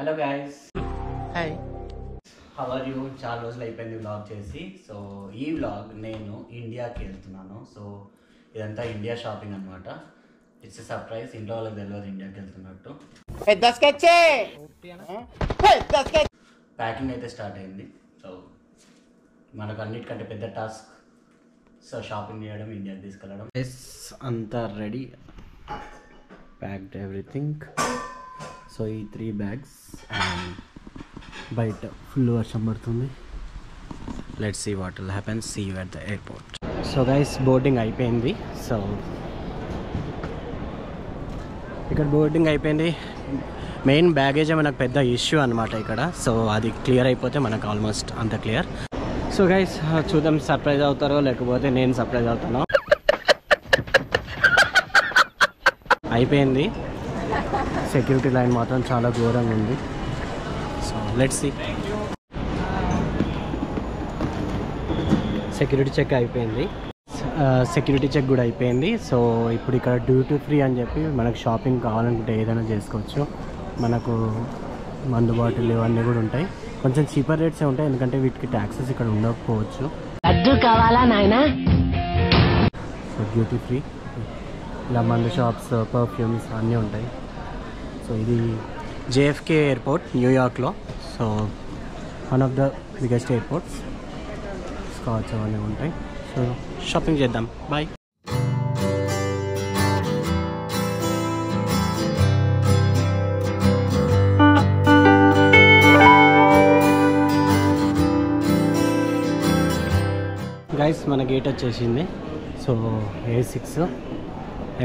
Hello guys, hi, how are you? చాలా రోజులు అయిపోయింది వ్లాగ్ చేసి. సో ఈ వ్లాగ్ నేను ఇండియాకి వెళ్తున్నాను. సో ఇదంతా ఇండియా షాపింగ్ అనమాట. It's surprise. ఇంట్లో వాళ్ళకి తెలియదు ఇండియాకి వెళ్తున్నట్టు. ప్యాకింగ్ అయితే స్టార్ట్ అయింది. సో మనకు అన్నిటికంటే పెద్ద టాస్క్ సో షాపింగ్ చేయడం, ఇండియాకి తీసుకెళ్ళడం. ఎస్, అంతా రెడీ, ప్యాక్డ్ ఎవ్రీథింగ్. సో ఈ 3 bags అండ్ బయట ఫుల్ వర్షం పడుతుంది. Let's see what will happen. See you at the airport. So guys, boarding అయిపోయింది. సో ఇక్కడ బోర్డింగ్ అయిపోయింది. మెయిన్ బ్యాగేజ్ మనకు పెద్ద ఇష్యూ అనమాట ఇక్కడ. సో అది క్లియర్ అయిపోతే మనకు ఆల్మోస్ట్ అంత క్లియర్. సో గైస్, చూద్దాం సర్ప్రైజ్ అవుతారో లేకపోతే నేను సర్ప్రైజ్ అవుతాను. అయిపోయింది. సెక్యూరిటీ లైన్ మాత్రం చాలా ఘోరంగా ఉంది. So let's see. Security check అయిపోయింది. సెక్యూరిటీ చెక్ కూడా అయిపోయింది. సో ఇప్పుడు ఇక్కడ డ్యూటీ ఫ్రీ అని చెప్పి మనకు షాపింగ్ కావాలనుకుంటే ఏదైనా చేసుకోవచ్చు. మనకు మందు బాటిల్ ఇవన్నీ కూడా ఉంటాయి. కొంచెం చీపర్ రేట్సే ఉంటాయి, ఎందుకంటే వీటికి ట్యాక్సెస్ ఇక్కడ ఉండకపోవచ్చు. సో డ్యూటీ ఫ్రీ ఇలా మందు షాప్స్, పర్ఫ్యూమ్స్ అన్నీ ఉంటాయి. సో ఇది JFK ఎయిర్పోర్ట్ న్యూయార్క్లో. So one of the biggest airports. Scotch అవన్నీ ఉంటాయి. సో షాపింగ్ చేద్దాం. బాయ్. గైస్, మన గేట్ వచ్చేసింది. So A6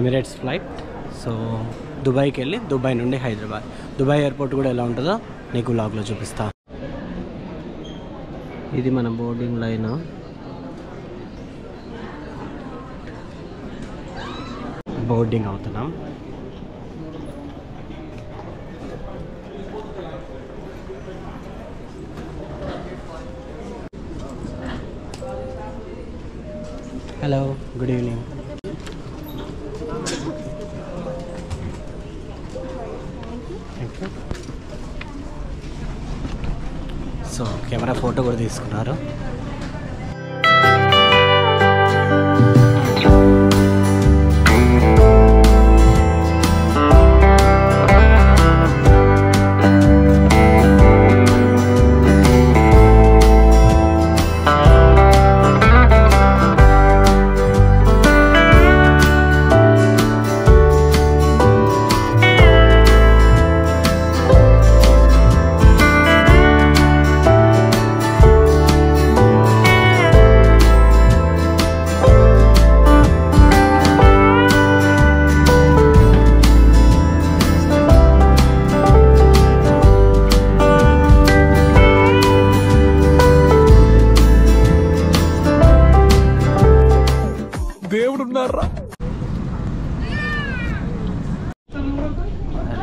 Emirates flight. So దుబాయ్కి వెళ్ళి దుబాయ్ నుండి హైదరాబాద్. దుబాయ్ ఎయిర్పోర్ట్ కూడా ఎలా ఉంటుందో నీకు వ్లాగ్లో చూపిస్తా. ఇది మన బోర్డింగ్ లైన్. బోర్డింగ్ అవుతున్నాం. Hello, good evening. So camera photo కూడా తీసుకున్నారు.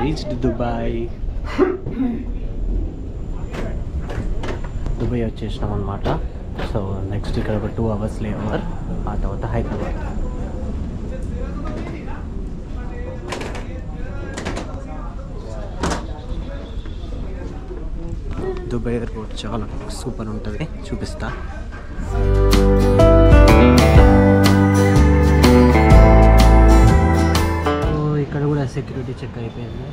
Reached Dubai. దుబాయ్ వచ్చేసినాం అనమాట. సో నెక్స్ట్ ఇక్కడ ఒక 2 hours లేఓవర్, ఆ తర్వాత హైదరాబాద్. దుబాయ్ ఎయిర్పోర్ట్ చాలా సూపర్ ఉంటుంది, చూపిస్తా. ఇక్కడ కూడా సెక్యూరిటీ చెక్ అయిపోయింది.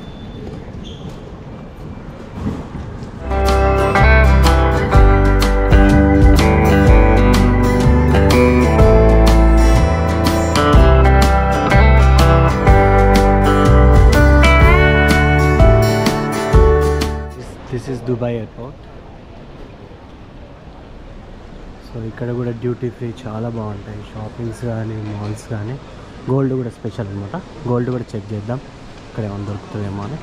This is Dubai airport. So ఇక్కడ కూడా డ్యూటీ ఫ్రీ చాలా బాగుంటాయి, షాపింగ్స్ కానీ మాల్స్ కానీ. గోల్డ్ కూడా స్పెషల్ అనమాట. గోల్డ్ కూడా చెక్ చేద్దాం ఇక్కడ ఏమైనా దొరుకుతుందేమో అని.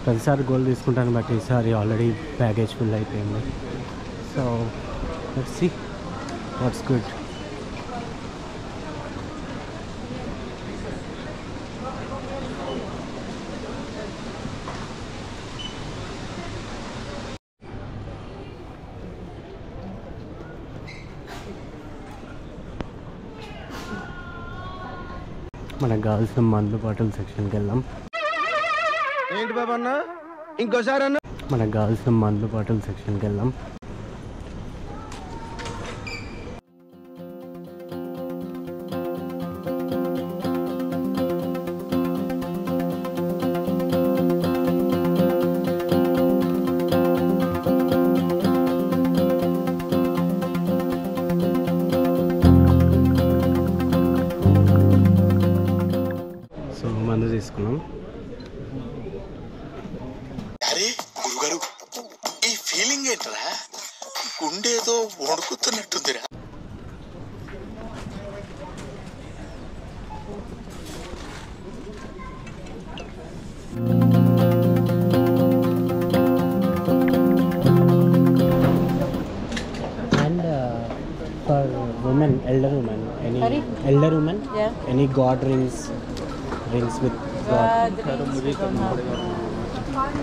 ప్రతిసారి గోల్డ్ తీసుకుంటాను, బట్ ఈసారి ఆల్రెడీ ప్యాకేజ్ ఫుల్ అయిపోయింది. So let's see what's good. మనకు కావాల్సిన మందు బాటిల్ సెక్షన్కి వెళ్దాం. ఏంటి బాబన్నా ఇంకోసారి మనకు కావాల్సిన మందు బాటిల్ సెక్షన్కి వెళ్దాం. సో మందు తీసుకున్నాం. గుండేదో వణుకుతున్నట్టుందిరా. And for women, elder women, elder women, any god rings with god.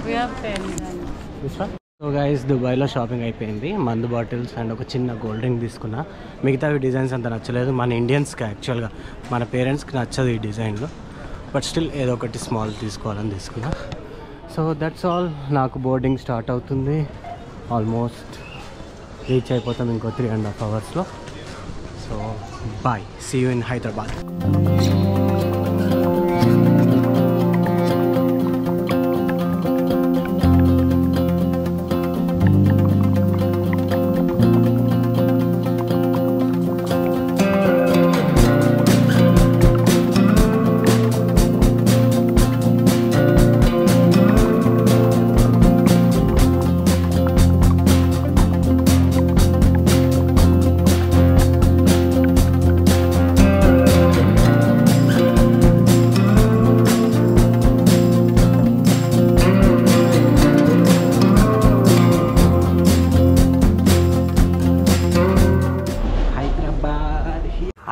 We have pens and Which one? So guys దుబాయ్లో షాపింగ్ అయిపోయింది. మందు బాటిల్స్ అండ్ ఒక చిన్న గోల్డ్ రింగ్ తీసుకున్నా. మిగతావి డిజైన్స్ అంత నచ్చలేదు. మన ఇండియన్స్కి యాక్చువల్గా మన పేరెంట్స్కి నచ్చదు ఈ డిజైన్లో, బట్ స్టిల్ ఏదో ఒకటి స్మాల్ తీసుకోవాలని తీసుకున్నా. So that's all. నాకు బోర్డింగ్ స్టార్ట్ అవుతుంది. ఆల్మోస్ట్ రీచ్ అయిపోతాం ఇంకో 3.5 hours. So bye, see you in Hyderabad.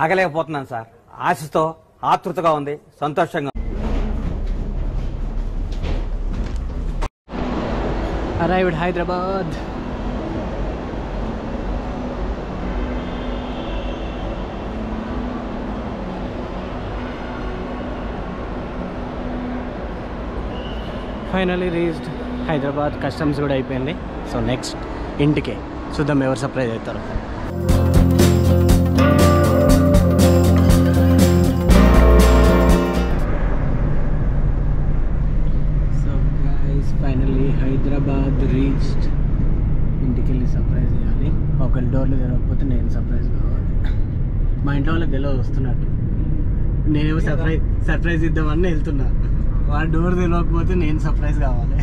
ఆగలేకపోతున్నాను సార్. ఆశతో ఆతృతగా ఉంది, సంతోషంగా. Arrived Hyderabad. Finally reached Hyderabad. Customs కూడా అయిపోయింది. సో నెక్స్ట్ ఇంటికే. చూద్దాం ఎవరు సర్ప్రైజ్ అవుతారు. Finally Hyderabad reached. ఇంటికి వెళ్ళి సర్ప్రైజ్ చేయాలి. ఒకరి డోర్లు తెరవకపోతే నేను సర్ప్రైజ్ కావాలి. మా ఇంట్లో వాళ్ళకి తెలియదు వస్తున్నట్టు. నేనేమో సర్ప్రైజ్ ఇద్దామని వెళ్తున్నా. వాళ్ళ డోర్ తెరవకపోతే నేను సర్ప్రైజ్ కావాలి.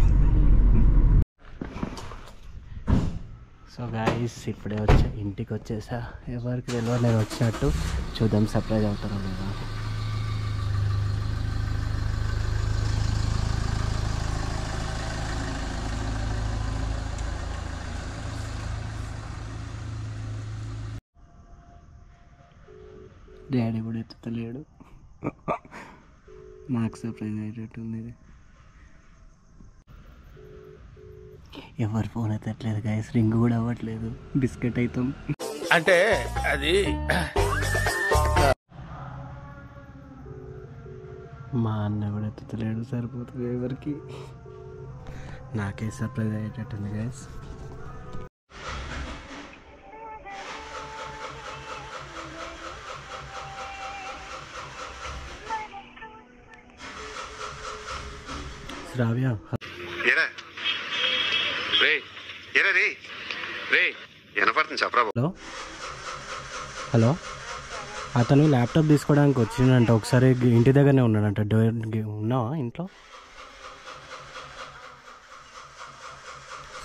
సో గైస్ ఇప్పుడే ఇంటికి వచ్చేసా. ఎవరికి తెలియదు నేను వచ్చినట్టు. చూద్దాం సర్ప్రైజ్ అవుతారో లేదా. డాడీ కూడా ఎత్తుతలేడు. నాకు సర్ప్రైజ్ అయ్యేటట్టుంది ఇది. ఎవరు ఫోన్ ఎత్తట్లేదు గైస్. రింగ్ కూడా అవ్వట్లేదు. బిస్కెట్ అవుతాం అంటే అది మా అన్న కూడా ఎత్తుతలేడు. సరిపోతుంది ఎవరికి. నాకే సర్ప్రైజ్ అయ్యేటట్టుంది గైస్. శ్రావ్య హలో హలో. అతను ల్యాప్టాప్ తీసుకోవడానికి వచ్చిందంట. ఒకసారి ఇంటి దగ్గరనే ఉన్నాడంట. డోర్ ఉన్నావా ఇంట్లో?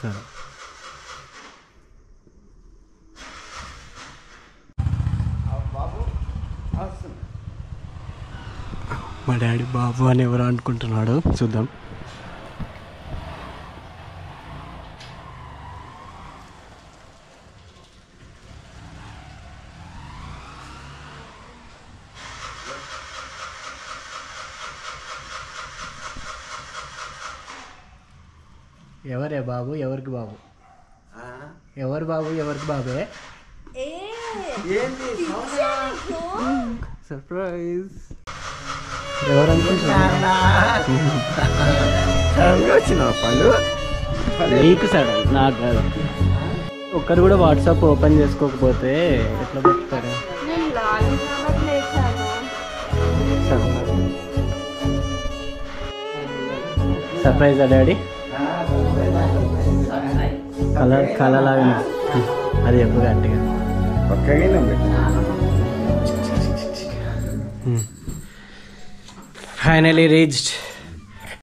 సరే. మా డాడీ బాబు అని ఎవరు అనుకుంటున్నాడు చూద్దాం. ఎవరే బాబు? ఎవరికి బాబు? ఎవరు బాబు? ఎవరికి బాబే? సర్ప్రైజ్. ఎవరు అనుకుంటున్నారు? వచ్చిన పళ్ళు నీకు సడన్ నాకు కాదు. ఒక్కరు కూడా వాట్సాప్ ఓపెన్ చేసుకోకపోతే ఎట్లా చెప్తారు? సర్ప్రైజ్ డాడీ కలర్ లాగా అది ఎప్పుడు గట్టిగా ఫైనలీ రీచ్డ్